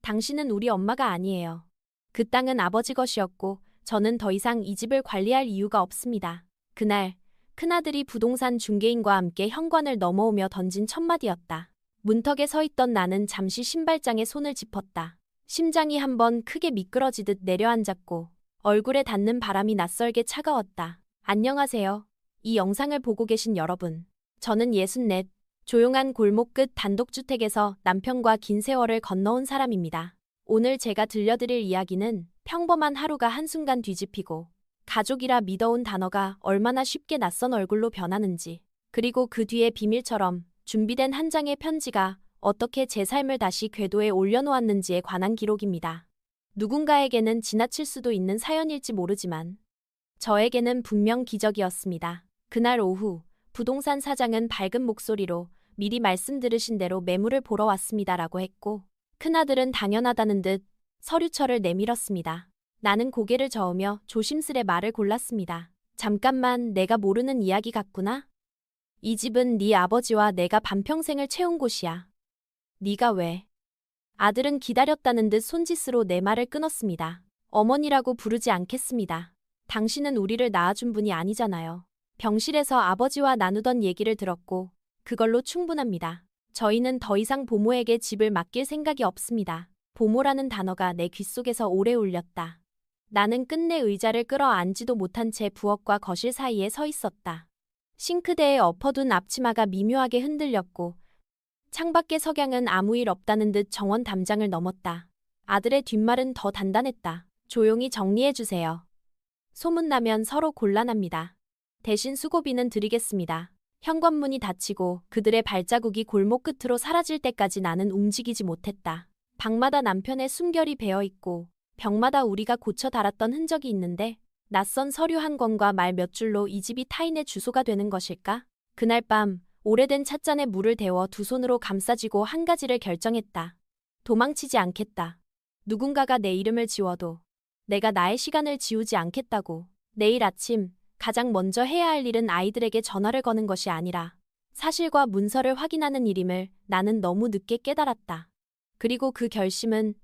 당신은 우리 엄마가 아니에요. 그 땅은 아버지 것이었고 저는 더 이상 이 집을 관리할 이유가 없습니다. 그날 큰아들이 부동산 중개인과 함께 현관을 넘어오며 던진 첫 마디였다. 문턱에 서 있던 나는 잠시 신발장에 손을 짚었다. 심장이 한번 크게 미끄러지듯 내려앉았고 얼굴에 닿는 바람이 낯설게 차가웠다. 안녕하세요. 이 영상을 보고 계신 여러분. 저는 64, 조용한 골목 끝 단독주택에서 남편과 긴 세월을 건너온 사람입니다. 오늘 제가 들려드릴 이야기는 평범한 하루가 한순간 뒤집히고 가족이라 믿어온 단어가 얼마나 쉽게 낯선 얼굴로 변하는지, 그리고 그 뒤에 비밀처럼 준비된 한 장의 편지가 어떻게 제 삶을 다시 궤도에 올려놓았는지에 관한 기록입니다. 누군가에게는 지나칠 수도 있는 사연일지 모르지만 저에게는 분명 기적이었습니다. 그날 오후 부동산 사장은 밝은 목소리로 미리 말씀 들으신 대로 매물을 보러 왔습니다라고 했고, 큰아들은 당연하다는 듯 서류철을 내밀었습니다. 나는 고개를 저으며 조심스레 말을 골랐습니다. 잠깐만, 내가 모르는 이야기 같구나. 이 집은 네 아버지와 내가 반평생을 채운 곳이야. 네가 왜? 아들은 기다렸다는 듯 손짓으로 내 말을 끊었습니다. 어머니라고 부르지 않겠습니다. 당신은 우리를 낳아준 분이 아니잖아요. 병실에서 아버지와 나누던 얘기를 들었고 그걸로 충분합니다. 저희는 더 이상 보모에게 집을 맡길 생각이 없습니다. 보모라는 단어가 내 귓속에서 오래 울렸다. 나는 끝내 의자를 끌어앉지도 못한 채 부엌과 거실 사이에 서 있었다. 싱크대에 엎어둔 앞치마가 미묘하게 흔들렸고 창밖의 석양은 아무 일 없다는 듯 정원 담장을 넘었다. 아들의 뒷말은 더 단단했다. 조용히 정리해주세요. 소문나면 서로 곤란합니다. 대신 수고비는 드리겠습니다. 현관문이 닫히고 그들의 발자국이 골목 끝으로 사라질 때까지 나는 움직이지 못했다. 방마다 남편의 숨결이 배어있고 벽마다 우리가 고쳐 달았던 흔적이 있는데 낯선 서류 한 권과 말 몇 줄로 이 집이 타인의 주소가 되는 것일까? 그날 밤 오래된 찻잔에 물을 데워 두 손으로 감싸쥐고 한 가지를 결정했다. 도망치지 않겠다. 누군가가 내 이름을 지워도 내가 나의 시간을 지우지 않겠다고. 내일 아침 가장 먼저 해야 할 일은 아이들에게 전화를 거는 것이 아니라 사실과 문서를 확인하는 일임을 나는 너무 늦게 깨달았다. 그리고 그 결심은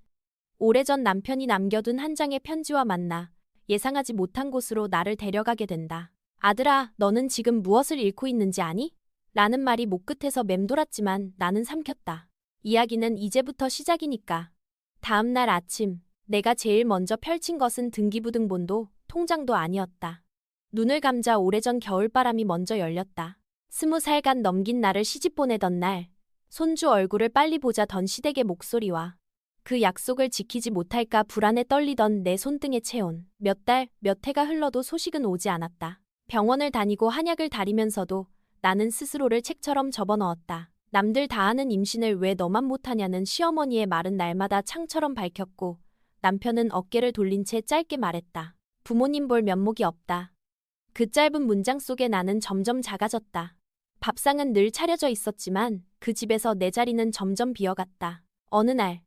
오래전 남편이 남겨둔 한 장의 편지와 만나 예상하지 못한 곳으로 나를 데려가게 된다. 아들아, 너는 지금 무엇을 잃고 있는지 아니? 라는 말이 목끝에서 맴돌았지만 나는 삼켰다. 이야기는 이제부터 시작이니까. 다음 날 아침 내가 제일 먼저 펼친 것은 등기부등본도 통장도 아니었다. 눈을 감자 오래전 겨울바람이 먼저 열렸다. 20살간 넘긴 나를 시집 보내던 날, 손주 얼굴을 빨리 보자던 시댁의 목소리와 그 약속을 지키지 못할까 불안에 떨리던 내 손등의 체온. 몇 달, 몇 해가 흘러도 소식은 오지 않았다. 병원을 다니고 한약을 다리면서도 나는 스스로를 책처럼 접어넣었다. 남들 다 하는 임신을 왜 너만 못하냐는 시어머니의 말은 날마다 창처럼 밝혔고 남편은 어깨를 돌린 채 짧게 말했다. 부모님 볼 면목이 없다. 그 짧은 문장 속에 나는 점점 작아졌다. 밥상은 늘 차려져 있었지만 그 집에서 내 자리는 점점 비어갔다. 어느 날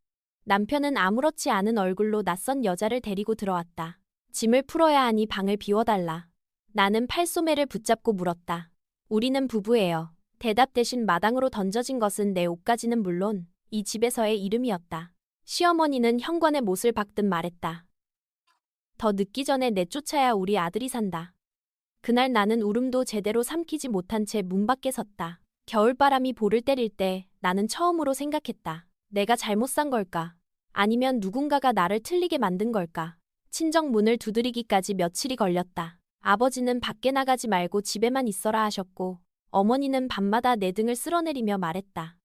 남편은 아무렇지 않은 얼굴로 낯선 여자를 데리고 들어왔다. 짐을 풀어야 하니 방을 비워달라. 나는 팔소매를 붙잡고 물었다. 우리는 부부예요. 대답 대신 마당으로 던져진 것은 내 옷가지는 물론 이 집에서의 이름이었다. 시어머니는 현관에 못을 박듯 말했다. 더 늦기 전에 내쫓아야 우리 아들이 산다. 그날 나는 울음도 제대로 삼키지 못한 채 문 밖에 섰다. 겨울바람이 볼을 때릴 때 나는 처음으로 생각했다. 내가 잘못 산 걸까? 아니면 누군가가 나를 틀리게 만든 걸까? 친정 문을 두드리기까지 며칠이 걸렸다. 아버지는 밖에 나가지 말고 집에만 있어라 하셨고 어머니는 밤마다 내 등을 쓸어내리며 말했다.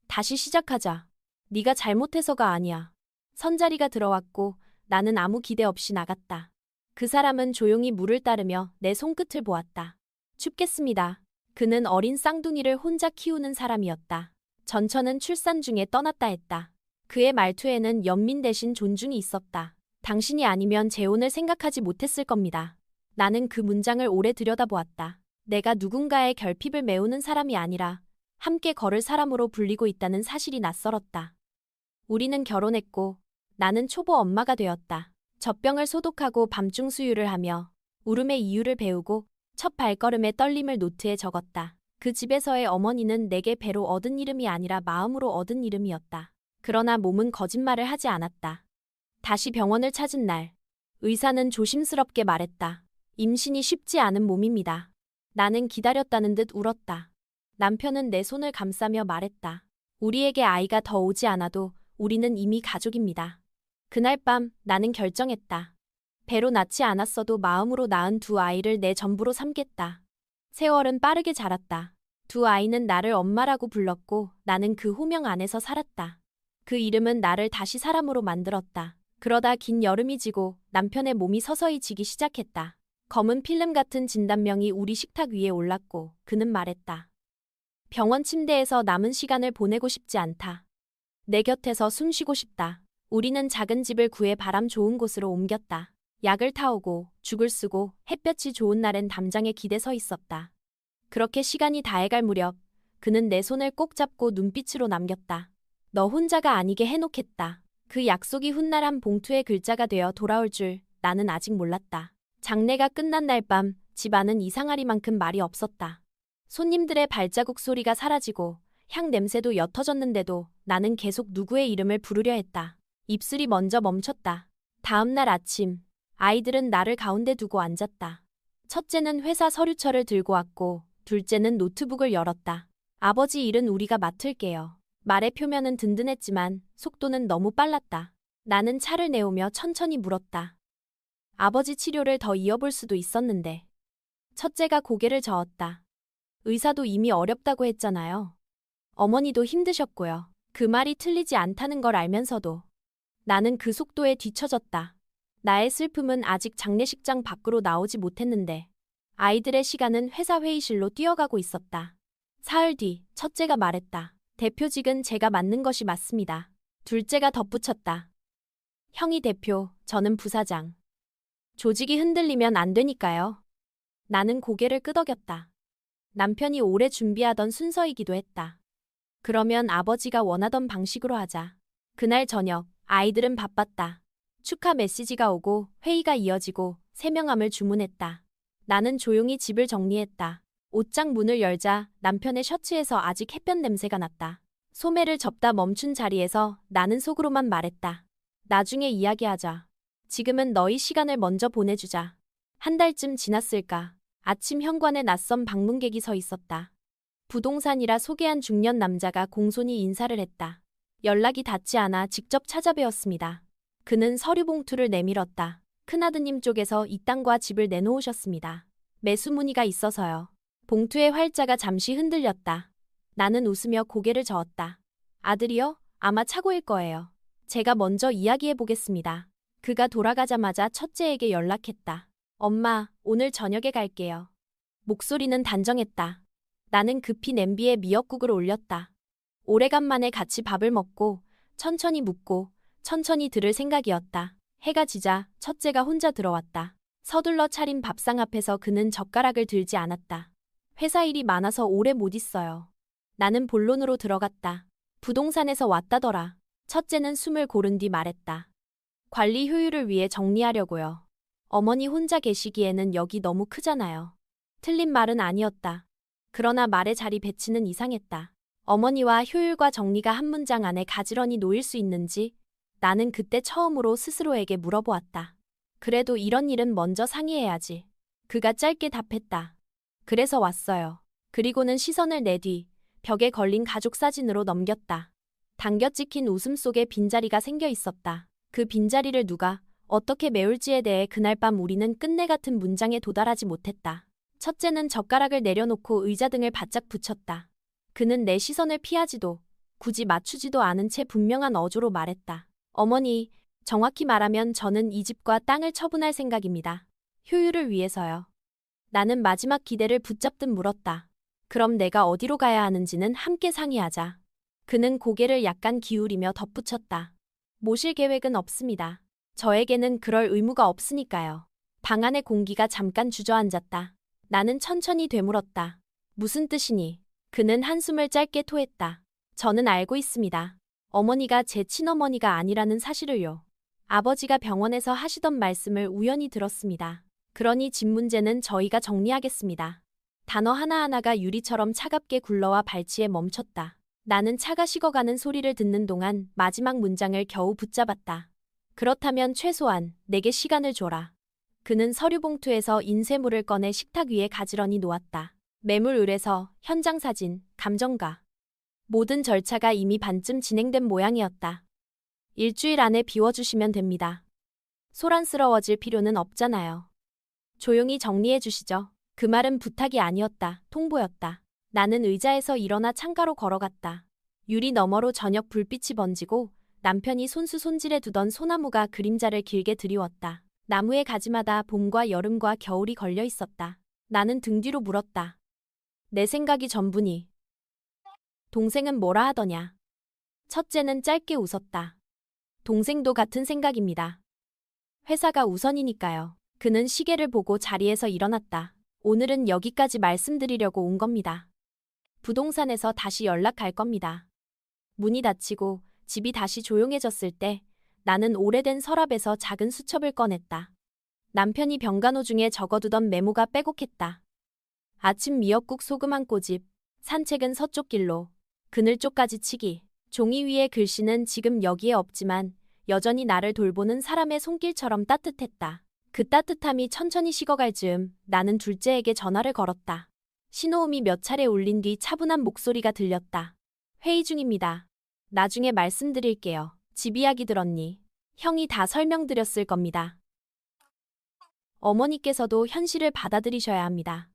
다시 시작하자. 네가 잘못해서가 아니야. 선자리가 들어왔고 나는 아무 기대 없이 나갔다. 그 사람은 조용히 물을 따르며 내 손끝을 보았다. 춥겠습니다. 그는 어린 쌍둥이를 혼자 키우는 사람이었다. 전처는 출산 중에 떠났다 했다. 그의 말투에는 연민 대신 존중이 있었다. 당신이 아니면 재혼을 생각하지 못했을 겁니다. 나는 그 문장을 오래 들여다보았다. 내가 누군가의 결핍을 메우는 사람이 아니라 함께 걸을 사람으로 불리고 있다는 사실이 낯설었다. 우리는 결혼했고 나는 초보 엄마가 되었다. 젖병을 소독하고 밤중 수유를 하며 울음의 이유를 배우고 첫 발걸음의 떨림을 노트에 적었다. 그 집에서의 어머니는 내게 배로 얻은 이름이 아니라 마음으로 얻은 이름이었다. 그러나 몸은 거짓말을 하지 않았다. 다시 병원을 찾은 날, 의사는 조심스럽게 말했다. 임신이 쉽지 않은 몸입니다. 나는 기다렸다는 듯 울었다. 남편은 내 손을 감싸며 말했다. 우리에게 아이가 더 오지 않아도 우리는 이미 가족입니다. 그날 밤 나는 결정했다. 배로 낳지 않았어도 마음으로 낳은 두 아이를 내 전부로 삼겠다. 세월은 빠르게 자랐다. 두 아이는 나를 엄마라고 불렀고 나는 그 호명 안에서 살았다. 그 이름은 나를 다시 사람으로 만들었다. 그러다 긴 여름이 지고 남편의 몸이 서서히 지기 시작했다. 검은 필름 같은 진단명이 우리 식탁 위에 올랐고 그는 말했다. 병원 침대에서 남은 시간을 보내고 싶지 않다. 내 곁에서 숨 쉬고 싶다. 우리는 작은 집을 구해 바람 좋은 곳으로 옮겼다. 약을 타오고 죽을 쓰고 햇볕이 좋은 날엔 담장에 기대 서 있었다. 그렇게 시간이 다해갈 무렵 그는 내 손을 꼭 잡고 눈빛으로 남겼다. 너 혼자가 아니게 해놓겠다. 그 약속이 훗날 한 봉투의 글자가 되어 돌아올 줄 나는 아직 몰랐다. 장례가 끝난 날 밤 집 안은 이상하리만큼 말이 없었다. 손님들의 발자국 소리가 사라지고 향 냄새도 옅어졌는데도 나는 계속 누구의 이름을 부르려 했다. 입술이 먼저 멈췄다. 다음 날 아침 아이들은 나를 가운데 두고 앉았다. 첫째는 회사 서류철을 들고 왔고 둘째는 노트북을 열었다. 아버지 일은 우리가 맡을게요. 말의 표면은 든든했지만 속도는 너무 빨랐다. 나는 차를 내오며 천천히 물었다. 아버지 치료를 더 이어볼 수도 있었는데. 첫째가 고개를 저었다. 의사도 이미 어렵다고 했잖아요. 어머니도 힘드셨고요. 그 말이 틀리지 않다는 걸 알면서도 나는 그 속도에 뒤처졌다. 나의 슬픔은 아직 장례식장 밖으로 나오지 못했는데 아이들의 시간은 회사 회의실로 뛰어가고 있었다. 사흘 뒤 첫째가 말했다. 대표직은 제가 맡는 것이 맞습니다. 둘째가 덧붙였다. 형이 대표, 저는 부사장. 조직이 흔들리면 안 되니까요. 나는 고개를 끄덕였다. 남편이 오래 준비하던 순서이기도 했다. 그러면 아버지가 원하던 방식으로 하자. 그날 저녁 아이들은 바빴다. 축하 메시지가 오고 회의가 이어지고 세명함을 주문했다. 나는 조용히 집을 정리했다. 옷장 문을 열자 남편의 셔츠에서 아직 햇볕 냄새가 났다. 소매를 접다 멈춘 자리에서 나는 속으로만 말했다. 나중에 이야기하자. 지금은 너희 시간을 먼저 보내주자. 한 달쯤 지났을까. 아침 현관에 낯선 방문객이 서 있었다. 부동산이라 소개한 중년 남자가 공손히 인사를 했다. 연락이 닿지 않아 직접 찾아뵈었습니다. 그는 서류 봉투를 내밀었다. 큰아드님 쪽에서 이 땅과 집을 내놓으셨습니다. 매수 문의가 있어서요. 봉투의 활자가 잠시 흔들렸다. 나는 웃으며 고개를 저었다. 아들이요? 아마 차고일 거예요. 제가 먼저 이야기해 보겠습니다. 그가 돌아가자마자 첫째에게 연락했다. 엄마, 오늘 저녁에 갈게요. 목소리는 단정했다. 나는 급히 냄비에 미역국을 올렸다. 오래간만에 같이 밥을 먹고 천천히 묵고 천천히 들을 생각이었다. 해가 지자 첫째가 혼자 들어왔다. 서둘러 차린 밥상 앞에서 그는 젓가락을 들지 않았다. 회사 일이 많아서 오래 못 있어요. 나는 본론으로 들어갔다. 부동산에서 왔다더라. 첫째는 숨을 고른 뒤 말했다. 관리 효율을 위해 정리하려고요. 어머니 혼자 계시기에는 여기 너무 크잖아요. 틀린 말은 아니었다. 그러나 말의 자리 배치는 이상했다. 어머니와 효율과 정리가 한 문장 안에 가지런히 놓일 수 있는지 나는 그때 처음으로 스스로에게 물어보았다. 그래도 이런 일은 먼저 상의해야지. 그가 짧게 답했다. 그래서 왔어요. 그리고는 시선을 내 뒤 벽에 걸린 가족 사진으로 넘겼다. 당겨 찍힌 웃음 속에 빈자리가 생겨 있었다. 그 빈자리를 누가 어떻게 메울지에 대해 그날 밤 우리는 끝내 같은 문장에 도달하지 못했다. 첫째는 젓가락을 내려놓고 의자 등을 바짝 붙였다. 그는 내 시선을 피하지도 굳이 맞추지도 않은 채 분명한 어조로 말했다. 어머니, 정확히 말하면 저는 이 집과 땅을 처분할 생각입니다. 효율을 위해서요. 나는 마지막 기대를 붙잡듯 물었다. 그럼 내가 어디로 가야 하는지는 함께 상의하자. 그는 고개를 약간 기울이며 덧붙였다. 모실 계획은 없습니다. 저에게는 그럴 의무가 없으니까요. 방 안의 공기가 잠깐 주저앉았다. 나는 천천히 되물었다. 무슨 뜻이니? 그는 한숨을 짧게 토했다. 저는 알고 있습니다. 어머니가 제 친어머니가 아니라는 사실을요. 아버지가 병원에서 하시던 말씀을 우연히 들었습니다. 그러니 집 문제는 저희가 정리하겠습니다. 단어 하나하나가 유리처럼 차갑게 굴러와 발치에 멈췄다. 나는 차가 식어가는 소리를 듣는 동안 마지막 문장을 겨우 붙잡았다. 그렇다면 최소한 내게 시간을 줘라. 그는 서류 봉투에서 인쇄물을 꺼내 식탁 위에 가지런히 놓았다. 매물 의뢰서, 현장 사진, 감정가. 모든 절차가 이미 반쯤 진행된 모양이었다. 일주일 안에 비워주시면 됩니다. 소란스러워질 필요는 없잖아요. 조용히 정리해 주시죠. 그 말은 부탁이 아니었다. 통보였다. 나는 의자에서 일어나 창가로 걸어갔다. 유리 너머로 저녁 불빛이 번지고 남편이 손수 손질해 두던 소나무가 그림자를 길게 드리웠다. 나무의 가지마다 봄과 여름과 겨울이 걸려 있었다. 나는 등 뒤로 물었다. 내 생각이 전부니. 동생은 뭐라 하더냐? 첫째는 짧게 웃었다. 동생도 같은 생각입니다. 회사가 우선이니까요. 그는 시계를 보고 자리에서 일어났다. 오늘은 여기까지 말씀드리려고 온 겁니다. 부동산에서 다시 연락할 겁니다. 문이 닫히고 집이 다시 조용해졌을 때 나는 오래된 서랍에서 작은 수첩을 꺼냈다. 남편이 병간호 중에 적어두던 메모가 빼곡했다. 아침 미역국 소금 한 꼬집, 산책은 서쪽 길로, 그늘 쪽까지 치기. 종이 위의 글씨는 지금 여기에 없지만 여전히 나를 돌보는 사람의 손길처럼 따뜻했다. 그 따뜻함이 천천히 식어갈 즈음 나는 둘째에게 전화를 걸었다. 신호음이 몇 차례 울린 뒤 차분한 목소리가 들렸다. 회의 중입니다. 나중에 말씀드릴게요. 집 이야기 들었니? 형이 다 설명드렸을 겁니다. 어머니께서도 현실을 받아들이셔야 합니다.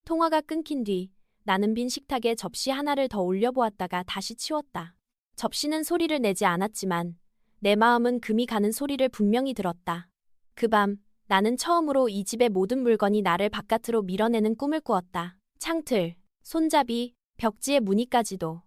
통화가 끊긴 뒤 나는 빈 식탁에 접시 하나를 더 올려보았다가 다시 치웠다. 접시는 소리를 내지 않았지만 내 마음은 금이 가는 소리를 분명히 들었다. 그 밤 나는 처음으로 이 집의 모든 물건이 나를 바깥으로 밀어내는 꿈을 꾸었다. 창틀, 손잡이, 벽지의 무늬까지도.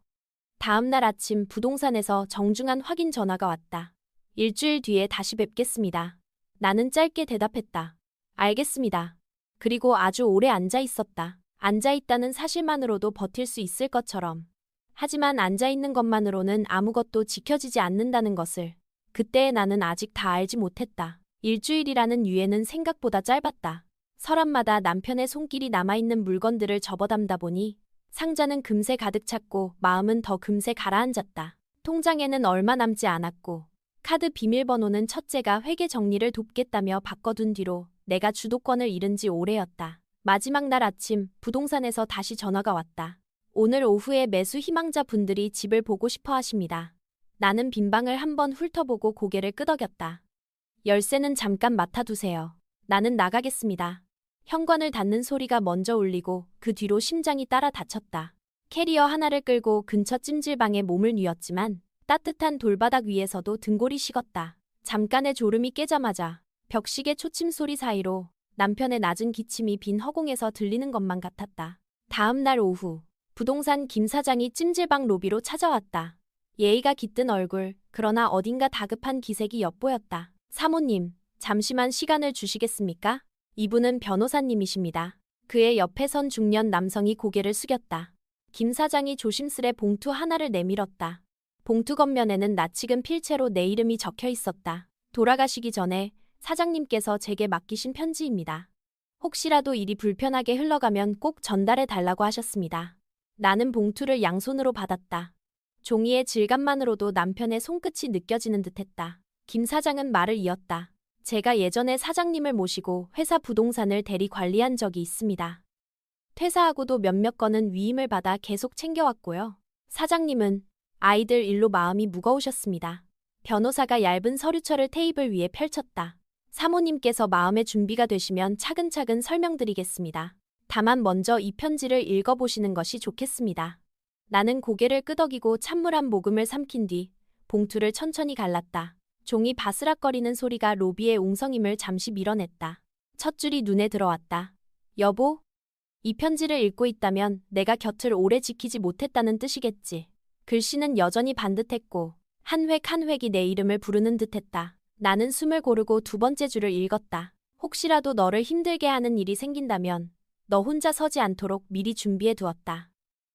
다음 날 아침 부동산에서 정중한 확인 전화가 왔다. 일주일 뒤에 다시 뵙겠습니다. 나는 짧게 대답했다. 알겠습니다. 그리고 아주 오래 앉아 있었다. 앉아 있다는 사실만으로도 버틸 수 있을 것처럼. 하지만 앉아 있는 것만으로는 아무것도 지켜지지 않는다는 것을 그때의 나는 아직 다 알지 못했다. 일주일이라는 유예는 생각보다 짧았다. 서랍마다 남편의 손길이 남아있는 물건들을 접어담다 보니 상자는 금세 가득 찼고 마음은 더 금세 가라앉았다. 통장에는 얼마 남지 않았고 카드 비밀번호는 첫째가 회계 정리를 돕겠다며 바꿔둔 뒤로 내가 주도권을 잃은 지 오래였다. 마지막 날 아침 부동산에서 다시 전화가 왔다. 오늘 오후에 매수 희망자 분들이 집을 보고 싶어 하십니다. 나는 빈방을 한번 훑어보고 고개를 끄덕였다. 열쇠는 잠깐 맡아두세요. 나는 나가겠습니다. 현관을 닫는 소리가 먼저 울리고 그 뒤로 심장이 따라 닫혔다. 캐리어 하나를 끌고 근처 찜질방에 몸을 뉘었지만 따뜻한 돌바닥 위에서도 등골이 식었다. 잠깐의 졸음이 깨자마자 벽시계 초침 소리 사이로 남편의 낮은 기침이 빈 허공에서 들리는 것만 같았다. 다음 날 오후 부동산 김 사장이 찜질방 로비로 찾아왔다. 예의가 깃든 얼굴, 그러나 어딘가 다급한 기색이 엿보였다. 사모님, 잠시만 시간을 주시겠습니까? 이분은 변호사님이십니다. 그의 옆에 선 중년 남성이 고개를 숙였다. 김 사장이 조심스레 봉투 하나를 내밀었다. 봉투 겉면에는 낯익은 필체로 내 이름이 적혀 있었다. 돌아가시기 전에 사장님께서 제게 맡기신 편지입니다. 혹시라도 일이 불편하게 흘러가면 꼭 전달해 달라고 하셨습니다. 나는 봉투를 양손으로 받았다. 종이의 질감만으로도 남편의 손끝이 느껴지는 듯했다. 김 사장은 말을 이었다. 제가 예전에 사장님을 모시고 회사 부동산을 대리 관리한 적이 있습니다. 퇴사하고도 몇몇 건은 위임을 받아 계속 챙겨왔고요. 사장님은 아이들 일로 마음이 무거우셨습니다. 변호사가 얇은 서류철을 테이블 위에 펼쳤다. 사모님께서 마음의 준비가 되시면 차근차근 설명드리겠습니다. 다만 먼저 이 편지를 읽어보시는 것이 좋겠습니다. 나는 고개를 끄덕이고 찬물 한 모금을 삼킨 뒤 봉투를 천천히 갈랐다. 종이 바스락거리는 소리가 로비의 웅성임을 잠시 밀어냈다. 첫 줄이 눈에 들어왔다. 여보, 이 편지를 읽고 있다면 내가 곁을 오래 지키지 못했다는 뜻이겠지. 글씨는 여전히 반듯했고 한 획 한 획이 내 이름을 부르는 듯했다. 나는 숨을 고르고 두 번째 줄을 읽었다. 혹시라도 너를 힘들게 하는 일이 생긴다면 너 혼자 서지 않도록 미리 준비해 두었다.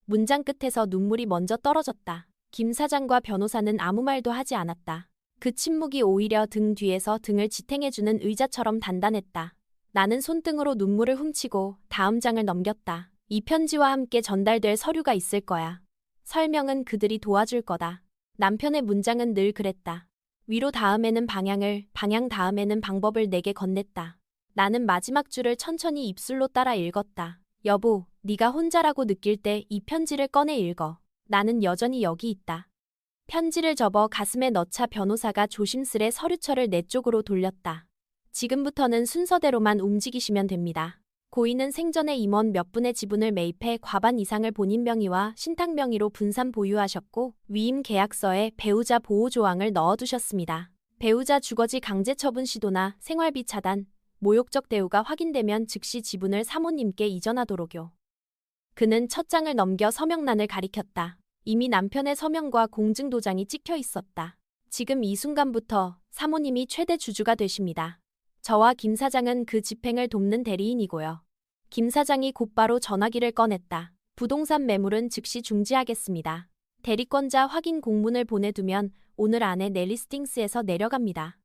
문장 끝에서 눈물이 먼저 떨어졌다. 김 사장과 변호사는 아무 말도 하지 않았다. 그 침묵이 오히려 등 뒤에서 등을 지탱해주는 의자처럼 단단했다. 나는 손등으로 눈물을 훔치고 다음 장을 넘겼다. 이 편지와 함께 전달될 서류가 있을 거야. 설명은 그들이 도와줄 거다. 남편의 문장은 늘 그랬다. 위로 다음에는 방향을, 방향 다음에는 방법을 내게 건넸다. 나는 마지막 줄을 천천히 입술로 따라 읽었다. 여보, 네가 혼자라고 느낄 때 이 편지를 꺼내 읽어. 나는 여전히 여기 있다. 편지를 접어 가슴에 넣자 변호사가 조심스레 서류철을 내 쪽으로 돌렸다. 지금부터는 순서대로만 움직이시면 됩니다. 고인은 생전에 임원 몇 분의 지분을 매입해 과반 이상을 본인 명의와 신탁 명의로 분산 보유하셨고 위임 계약서에 배우자 보호 조항을 넣어두셨습니다. 배우자 주거지 강제 처분 시도나 생활비 차단, 모욕적 대우가 확인되면 즉시 지분을 사모님께 이전하도록요. 그는 첫 장을 넘겨 서명란을 가리켰다. 이미 남편의 서명과 공증도장이 찍혀 있었다. 지금 이 순간부터 사모님이 최대 주주가 되십니다. 저와 김 사장은 그 집행을 돕는 대리인이고요. 김 사장이 곧바로 전화기를 꺼냈다. 부동산 매물은 즉시 중지하겠습니다. 대리권자 확인 공문을 보내두면 오늘 안에 내 리스팅스에서 내려갑니다.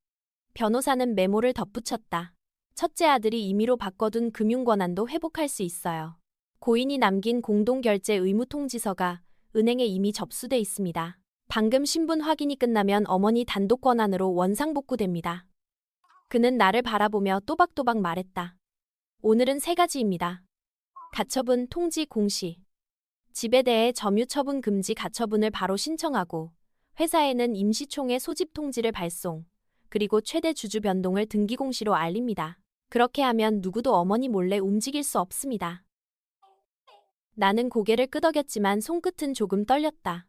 변호사는 메모를 덧붙였다. 첫째 아들이 임의로 바꿔둔 금융권한도 회복할 수 있어요. 고인이 남긴 공동결제 의무통지서가 은행에 이미 접수돼 있습니다. 방금 신분 확인이 끝나면 어머니 단독 권한으로 원상복구됩니다. 그는 나를 바라보며 또박또박 말했다. 오늘은 3가지입니다. 가처분 통지 공시. 집에 대해 점유처분 금지 가처분을 바로 신청하고 회사에는 임시총회 소집 통지를 발송, 그리고 최대 주주 변동을 등기 공시로 알립니다. 그렇게 하면 누구도 어머니 몰래 움직일 수 없습니다. 나는 고개를 끄덕였지만 손끝은 조금 떨렸다.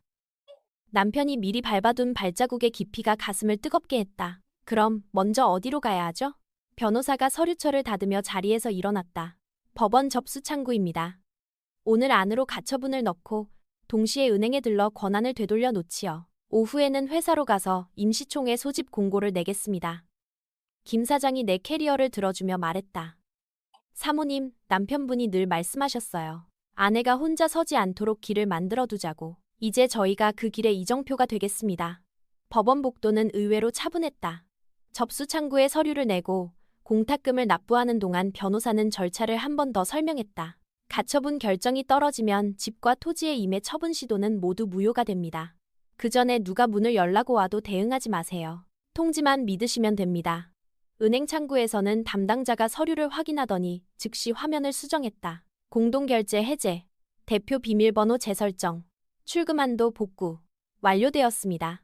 남편이 미리 밟아둔 발자국의 깊이가 가슴을 뜨겁게 했다. 그럼 먼저 어디로 가야 하죠? 변호사가 서류철을 닫으며 자리에서 일어났다. 법원 접수 창구입니다. 오늘 안으로 가처분을 넣고 동시에 은행에 들러 권한을 되돌려 놓지요. 오후에는 회사로 가서 임시총회 소집 공고를 내겠습니다. 김 사장이 내 캐리어를 들어주며 말했다. 사모님, 남편분이 늘 말씀하셨어요. 아내가 혼자 서지 않도록 길을 만들어두자고. 이제 저희가 그 길의 이정표가 되겠습니다. 법원 복도는 의외로 차분했다. 접수 창구에 서류를 내고 공탁금을 납부하는 동안 변호사는 절차를 한 번 더 설명했다. 가처분 결정이 떨어지면 집과 토지의 임의 처분 시도는 모두 무효가 됩니다. 그 전에 누가 문을 열라고 와도 대응하지 마세요. 통지만 믿으시면 됩니다. 은행 창구에서는 담당자가 서류를 확인하더니 즉시 화면을 수정했다. 공동결제 해제, 대표 비밀번호 재설정, 출금한도 복구, 완료되었습니다.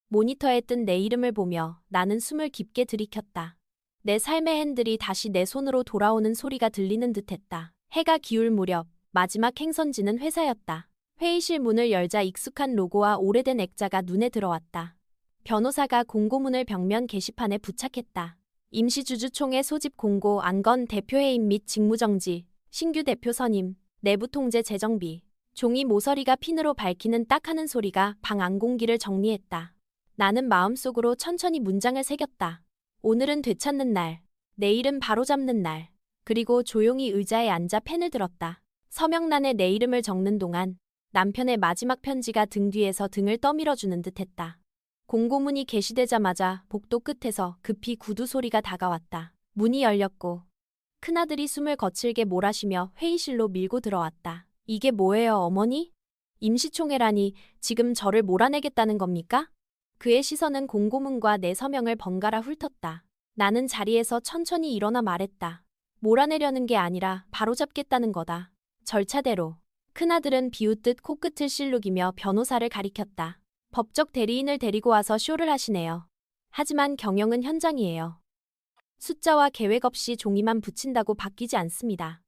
모니터에 뜬 내 이름을 보며 나는 숨을 깊게 들이켰다. 내 삶의 핸들이 다시 내 손으로 돌아오는 소리가 들리는 듯했다. 해가 기울 무렵 마지막 행선지는 회사였다. 회의실 문을 열자 익숙한 로고와 오래된 액자가 눈에 들어왔다. 변호사가 공고문을 벽면 게시판에 부착했다. 임시주주총회 소집 공고 안건 대표 해임 및 직무정지, 신규 대표 선임, 내부 통제 재정비. 종이 모서리가 핀으로 밝히는 딱 하는 소리가 방 안공기를 정리했다. 나는 마음속으로 천천히 문장을 새겼다. 오늘은 되찾는 날, 내일은 바로잡는 날. 그리고 조용히 의자에 앉아 펜을 들었다. 서명란에 내 이름을 적는 동안 남편의 마지막 편지가 등 뒤에서 등을 떠밀어주는 듯했다. 공고문이 게시되자마자 복도 끝에서 급히 구두 소리가 다가왔다. 문이 열렸고 큰아들이 숨을 거칠게 몰아쉬며 회의실로 밀고 들어왔다. 이게 뭐예요, 어머니? 임시총회라니 지금 저를 몰아내겠다는 겁니까? 그의 시선은 공고문과 내 서명을 번갈아 훑었다. 나는 자리에서 천천히 일어나 말했다. 몰아내려는 게 아니라 바로잡겠다는 거다. 절차대로. 큰아들은 비웃듯 코끝을 실룩이며 변호사를 가리켰다. 법적 대리인을 데리고 와서 쇼를 하시네요. 하지만 경영은 현장이에요. 숫자와 계획 없이 종이만 붙인다고 바뀌지 않습니다.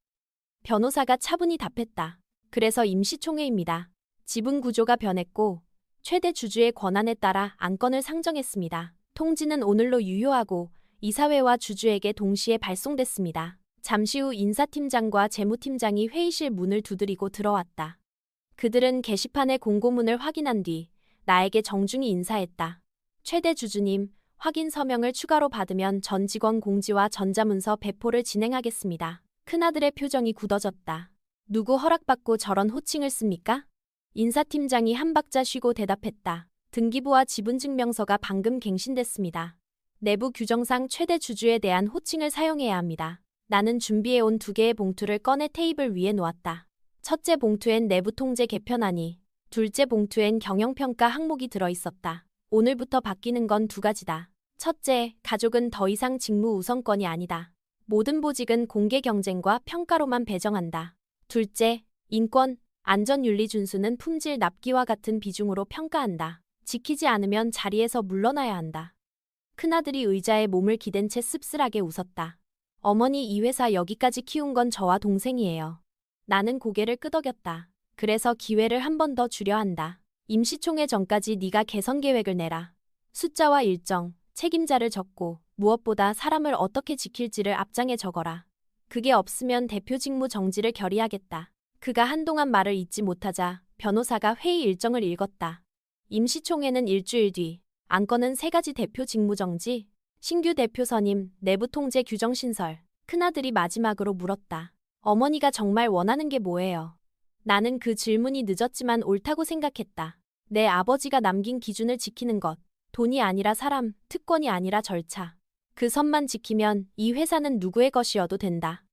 변호사가 차분히 답했다. 그래서 임시총회입니다. 지분 구조가 변했고 최대 주주의 권한에 따라 안건을 상정했습니다. 통지는 오늘로 유효하고 이사회와 주주에게 동시에 발송됐습니다. 잠시 후 인사팀장과 재무팀장이 회의실 문을 두드리고 들어왔다. 그들은 게시판의 공고문을 확인한 뒤 나에게 정중히 인사했다. 최대 주주님, 확인 서명을 추가로 받으면 전 직원 공지와 전자문서 배포를 진행하겠습니다. 큰아들의 표정이 굳어졌다. 누구 허락받고 저런 호칭을 씁니까? 인사팀장이 한 박자 쉬고 대답했다. 등기부와 지분증명서가 방금 갱신됐습니다. 내부 규정상 최대 주주에 대한 호칭을 사용해야 합니다. 나는 준비해온 2개의 봉투를 꺼내 테이블 위에 놓았다. 첫째 봉투엔 내부 통제 개편안이, 둘째 봉투엔 경영평가 항목이 들어있었다. 오늘부터 바뀌는 건 두 가지다. 첫째, 가족은 더 이상 직무 우선권이 아니다. 모든 보직은 공개 경쟁과 평가로만 배정한다. 둘째, 인권, 안전 윤리 준수는 품질 납기와 같은 비중으로 평가한다. 지키지 않으면 자리에서 물러나야 한다. 큰아들이 의자에 몸을 기댄 채 씁쓸하게 웃었다. 어머니, 이 회사 여기까지 키운 건 저와 동생이에요. 나는 고개를 끄덕였다. 그래서 기회를 한 번 더 주려 한다. 임시총회 전까지 네가 개선 계획을 내라. 숫자와 일정, 책임자를 적고 무엇보다 사람을 어떻게 지킬지를 앞장에 적어라. 그게 없으면 대표 직무 정지를 결의하겠다. 그가 한동안 말을 잇지 못하자 변호사가 회의 일정을 읽었다. 임시총회는 일주일 뒤, 안건은 세 가지: 대표 직무 정지, 신규 대표 선임, 내부 통제 규정 신설. 큰아들이 마지막으로 물었다. 어머니가 정말 원하는 게 뭐예요? 나는 그 질문이 늦었지만 옳다고 생각했다. 내 아버지가 남긴 기준을 지키는 것. 돈이 아니라 사람, 특권이 아니라 절차. 그 선만 지키면 이 회사는 누구의 것이어도 된다.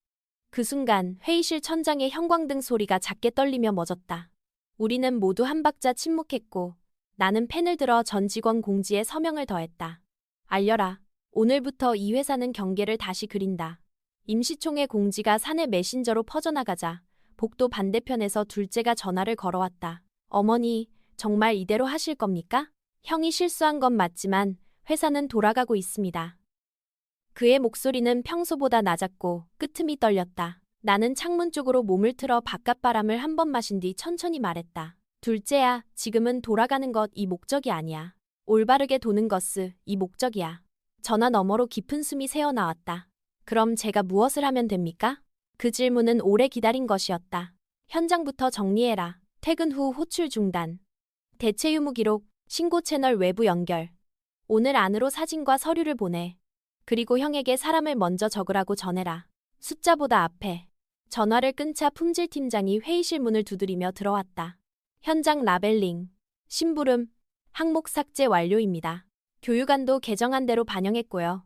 그 순간 회의실 천장의 형광등 소리가 작게 떨리며 멎었다. 우리는 모두 한 박자 침묵했고 나는 펜을 들어 전 직원 공지에 서명을 더했다. 알려라. 오늘부터 이 회사는 경계를 다시 그린다. 임시총회 공지가 사내 메신저로 퍼져나가자 복도 반대편에서 둘째가 전화를 걸어왔다. 어머니, 정말 이대로 하실 겁니까? 형이 실수한 건 맞지만 회사는 돌아가고 있습니다. 그의 목소리는 평소보다 낮았고 끄트미 떨렸다. 나는 창문 쪽으로 몸을 틀어 바깥바람을 한 번 마신 뒤 천천히 말했다. 둘째야, 지금은 돌아가는 것 이 목적이 아니야. 올바르게 도는 것이 이 목적이야. 전화 너머로 깊은 숨이 새어나왔다. 그럼 제가 무엇을 하면 됩니까? 그 질문은 오래 기다린 것이었다. 현장부터 정리해라. 퇴근 후 호출 중단. 대체 유무 기록, 신고 채널 외부 연결. 오늘 안으로 사진과 서류를 보내. 그리고 형에게 사람을 먼저 적으라고 전해라. 숫자보다 앞에. 전화를 끊자 품질팀장이 회의실 문을 두드리며 들어왔다. 현장 라벨링, 심부름, 항목 삭제 완료입니다. 교육안도 개정한 대로 반영했고요.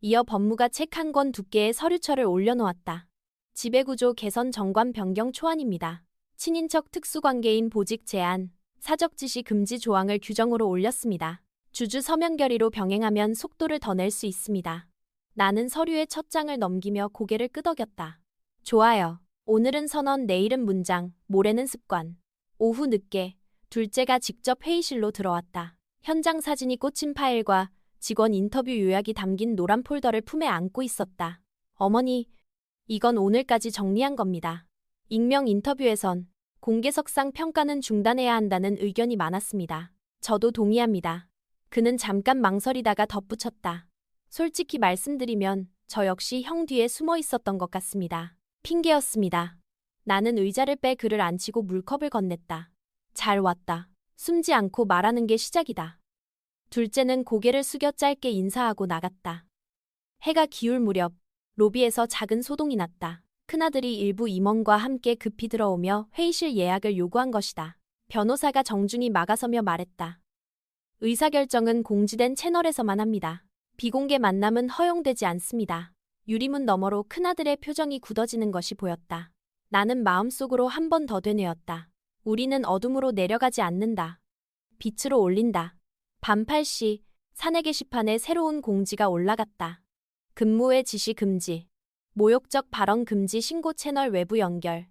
이어 법무가 책 한 권 두께의 서류철을 올려놓았다. 지배구조 개선 정관 변경 초안입니다. 친인척 특수관계인 보직 제한, 사적 지시 금지 조항을 규정으로 올렸습니다. 주주 서면 결의로 병행하면 속도를 더 낼 수 있습니다. 나는 서류의 첫 장을 넘기며 고개를 끄덕였다. 좋아요. 오늘은 선언, 내일은 문장, 모레는 습관. 오후 늦게 둘째가 직접 회의실로 들어왔다. 현장 사진이 꽂힌 파일과 직원 인터뷰 요약이 담긴 노란 폴더를 품에 안고 있었다. 어머니, 이건 오늘까지 정리한 겁니다. 익명 인터뷰에선 공개석상 평가는 중단해야 한다는 의견이 많았습니다. 저도 동의합니다. 그는 잠깐 망설이다가 덧붙였다. 솔직히 말씀드리면 저 역시 형 뒤에 숨어 있었던 것 같습니다. 핑계였습니다. 나는 의자를 빼 그를 앉히고 물컵을 건넸다. 잘 왔다. 숨지 않고 말하는 게 시작이다. 둘째는 고개를 숙여 짧게 인사하고 나갔다. 해가 기울 무렵 로비에서 작은 소동이 났다. 큰아들이 일부 임원과 함께 급히 들어오며 회의실 예약을 요구한 것이다. 변호사가 정중히 막아서며 말했다. 의사결정은 공지된 채널에서만 합니다. 비공개 만남은 허용되지 않습니다. 유리문 너머로 큰아들의 표정이 굳어지는 것이 보였다. 나는 마음속으로 한 번 더 되뇌었다. 우리는 어둠으로 내려가지 않는다. 빛으로 올린다. 밤 8시 사내 게시판에 새로운 공지가 올라갔다. 근무의 지시 금지. 모욕적 발언 금지 신고 채널 외부 연결.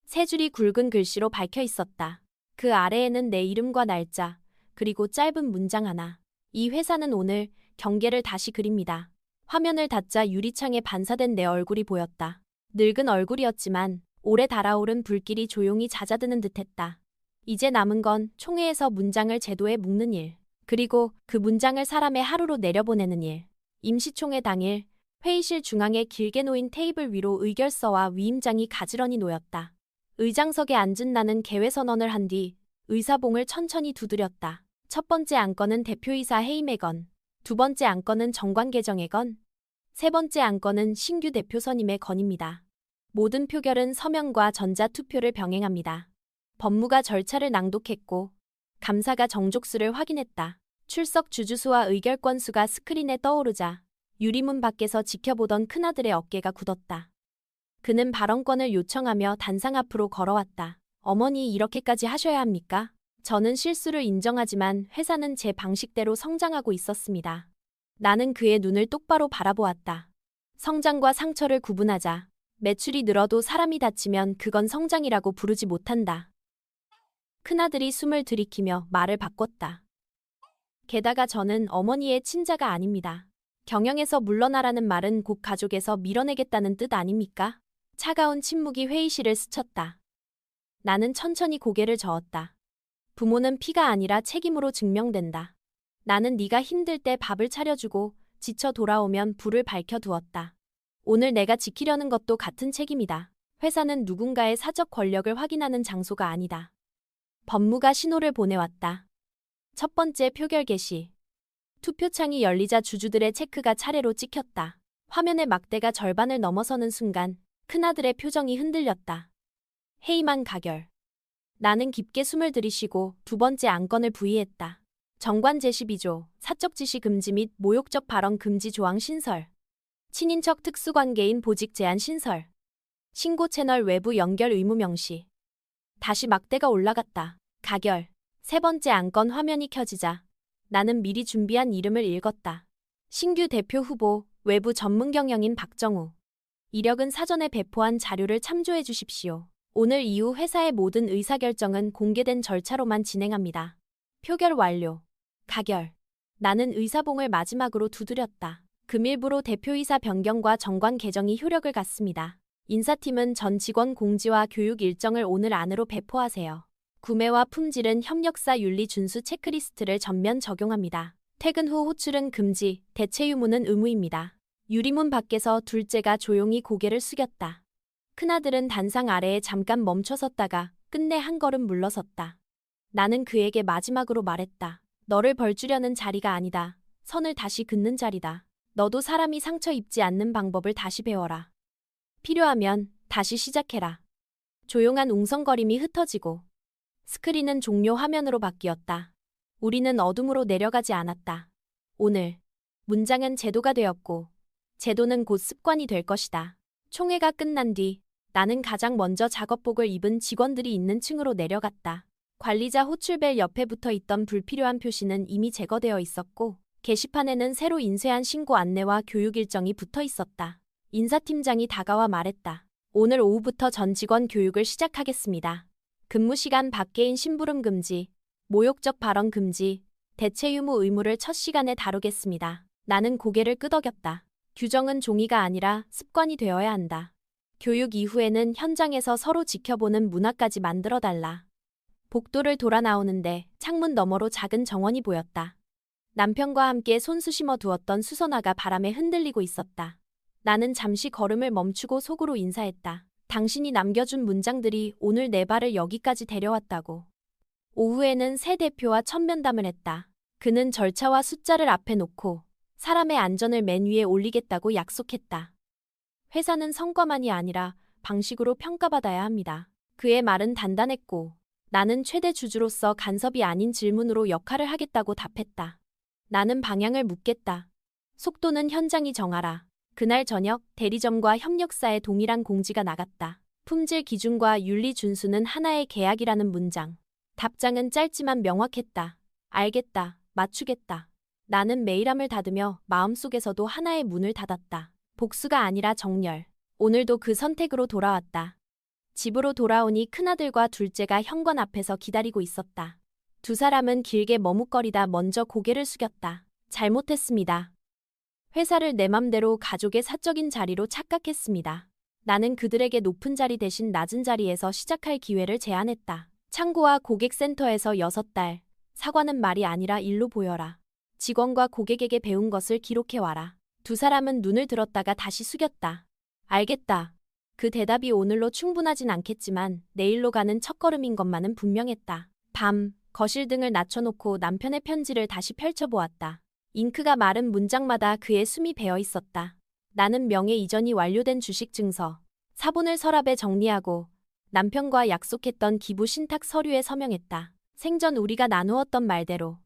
세 줄이 굵은 글씨로 박혀 있었다. 그 아래에는 내 이름과 날짜, 그리고 짧은 문장 하나. 이 회사는 오늘 경계를 다시 그립니다. 화면을 닫자 유리창에 반사된 내 얼굴이 보였다. 늙은 얼굴이었지만 오래 달아오른 불길이 조용히 잦아드는 듯했다. 이제 남은 건 총회에서 문장을 제도에 묶는 일, 그리고 그 문장을 사람의 하루로 내려보내는 일. 임시총회 당일 회의실 중앙에 길게 놓인 테이블 위로 의결서와 위임장이 가지런히 놓였다. 의장석에 앉은 나는 개회선언을 한 뒤 의사봉을 천천히 두드렸다. 첫 번째 안건은 대표이사 해임의 건, 두 번째 안건은 정관 개정의 건, 세 번째 안건은 신규 대표 선임의 건입니다. 모든 표결은 서명과 전자투표를 병행합니다. 법무가 절차를 낭독했고 감사가 정족수를 확인했다. 출석 주주수와 의결 건수가 스크린에 떠오르자 유리문 밖에서 지켜보던 큰아들의 어깨가 굳었다. 그는 발언권을 요청하며 단상 앞으로 걸어왔다. 어머니, 이렇게까지 하셔야 합니까? 저는 실수를 인정하지만 회사는 제 방식대로 성장하고 있었습니다. 나는 그의 눈을 똑바로 바라보았다. 성장과 상처를 구분하자. 매출이 늘어도 사람이 다치면 그건 성장이라고 부르지 못한다. 큰아들이 숨을 들이키며 말을 바꿨다. 게다가 저는 어머니의 친자가 아닙니다. 경영에서 물러나라는 말은 곧 가족에서 밀어내겠다는 뜻 아닙니까? 차가운 침묵이 회의실을 스쳤다. 나는 천천히 고개를 저었다. 부모는 피가 아니라 책임으로 증명된다. 나는 네가 힘들 때 밥을 차려주고 지쳐 돌아오면 불을 밝혀두었다. 오늘 내가 지키려는 것도 같은 책임이다. 회사는 누군가의 사적 권력을 확인하는 장소가 아니다. 법무가 신호를 보내왔다. 첫 번째 표결 개시. 투표창이 열리자 주주들의 체크가 차례로 찍혔다. 화면의 막대가 절반을 넘어서는 순간 큰아들의 표정이 흔들렸다. 회의만 가결. 나는 깊게 숨을 들이쉬고 두 번째 안건을 부의했다. 정관 제12조 사적 지시 금지 및 모욕적 발언 금지 조항 신설. 친인척 특수관계인 보직 제한 신설. 신고 채널 외부 연결 의무 명시. 다시 막대가 올라갔다. 가결. 세 번째 안건 화면이 켜지자 나는 미리 준비한 이름을 읽었다. 신규 대표 후보 외부 전문 경영인 박정우. 이력은 사전에 배포한 자료를 참조해 주십시오. 오늘 이후 회사의 모든 의사결정은 공개된 절차로만 진행합니다. 표결 완료. 가결. 나는 의사봉을 마지막으로 두드렸다. 금일부로 대표이사 변경과 정관 개정이 효력을 갖습니다. 인사팀은 전 직원 공지와 교육 일정을 오늘 안으로 배포하세요. 구매와 품질은 협력사 윤리 준수 체크리스트를 전면 적용합니다. 퇴근 후 호출은 금지, 대체 유무는 의무입니다. 유리문 밖에서 둘째가 조용히 고개를 숙였다. 큰아들은 단상 아래에 잠깐 멈춰섰다가 끝내 한 걸음 물러섰다. 나는 그에게 마지막으로 말했다. 너를 벌주려는 자리가 아니다. 선을 다시 긋는 자리다. 너도 사람이 상처 입지 않는 방법을 다시 배워라. 필요하면 다시 시작해라. 조용한 웅성거림이 흩어지고 스크린은 종료 화면으로 바뀌었다. 우리는 어둠으로 내려가지 않았다. 오늘 문장은 제도가 되었고 제도는 곧 습관이 될 것이다. 총회가 끝난 뒤 나는 가장 먼저 작업복을 입은 직원들이 있는 층으로 내려갔다. 관리자 호출벨 옆에 붙어 있던 불필요한 표시는 이미 제거되어 있었고 게시판에는 새로 인쇄한 신고 안내와 교육 일정이 붙어 있었다. 인사팀장이 다가와 말했다. 오늘 오후부터 전 직원 교육을 시작하겠습니다. 근무 시간 밖에인 심부름 금지, 모욕적 발언 금지, 대체 유무 의무를 첫 시간에 다루겠습니다. 나는 고개를 끄덕였다. 규정은 종이가 아니라 습관이 되어야 한다. 교육 이후에는 현장에서 서로 지켜보는 문화까지 만들어달라. 복도를 돌아 나오는데 창문 너머로 작은 정원이 보였다. 남편과 함께 손수 심어 두었던 수선화가 바람에 흔들리고 있었다. 나는 잠시 걸음을 멈추고 속으로 인사했다. 당신이 남겨준 문장들이 오늘 내 발을 여기까지 데려왔다고. 오후에는 새 대표와 첫 면담을 했다. 그는 절차와 숫자를 앞에 놓고 사람의 안전을 맨 위에 올리겠다고 약속했다. 회사는 성과만이 아니라 방식으로 평가받아야 합니다. 그의 말은 단단했고 나는 최대 주주로서 간섭이 아닌 질문으로 역할을 하겠다고 답했다. 나는 방향을 묻겠다. 속도는 현장이 정하라. 그날 저녁 대리점과 협력사에 동일한 공지가 나갔다. 품질 기준과 윤리 준수는 하나의 계약이라는 문장. 답장은 짧지만 명확했다. 알겠다. 맞추겠다. 나는 메일함을 닫으며 마음속에서도 하나의 문을 닫았다. 복수가 아니라 정렬. 오늘도 그 선택으로 돌아왔다. 집으로 돌아오니 큰아들과 둘째가 현관 앞에서 기다리고 있었다. 두 사람은 길게 머뭇거리다 먼저 고개를 숙였다. 잘못했습니다. 회사를 내 맘대로 가족의 사적인 자리로 착각했습니다. 나는 그들에게 높은 자리 대신 낮은 자리에서 시작할 기회를 제안했다. 창고와 고객센터에서 6달. 사과는 말이 아니라 일로 보여라. 직원과 고객에게 배운 것을 기록해와라. 두 사람은 눈을 들었다가 다시 숙였다. 알겠다. 그 대답이 오늘로 충분하진 않겠지만 내일로 가는 첫걸음인 것만은 분명했다. 밤, 거실 등을 낮춰놓고 남편의 편지를 다시 펼쳐보았다. 잉크가 마른 문장마다 그의 숨이 배어 있었다. 나는 명예 이전이 완료된 주식 증서, 사본을 서랍에 정리하고 남편과 약속했던 기부 신탁 서류에 서명했다. 생전 우리가 나누었던 말대로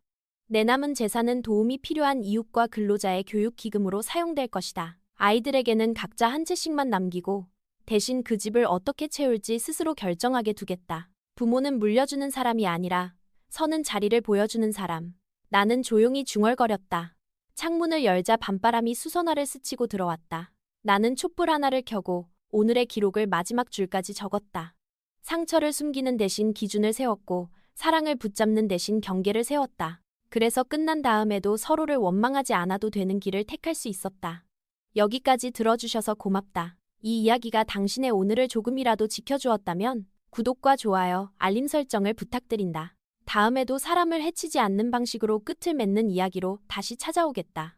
내 남은 재산은 도움이 필요한 이웃과 근로자의 교육 기금으로 사용될 것이다. 아이들에게는 각자 한 채씩만 남기고 대신 그 집을 어떻게 채울지 스스로 결정하게 두겠다. 부모는 물려주는 사람이 아니라 서는 자리를 보여주는 사람. 나는 조용히 중얼거렸다. 창문을 열자 밤바람이 수선화를 스치고 들어왔다. 나는 촛불 하나를 켜고 오늘의 기록을 마지막 줄까지 적었다. 상처를 숨기는 대신 기준을 세웠고 사랑을 붙잡는 대신 경계를 세웠다. 그래서 끝난 다음에도 서로를 원망하지 않아도 되는 길을 택할 수 있었다. 여기까지 들어주셔서 고맙다. 이 이야기가 당신의 오늘을 조금이라도 지켜주었다면 구독과 좋아요, 알림 설정을 부탁드린다. 다음에도 사람을 해치지 않는 방식으로 끝을 맺는 이야기로 다시 찾아오겠다.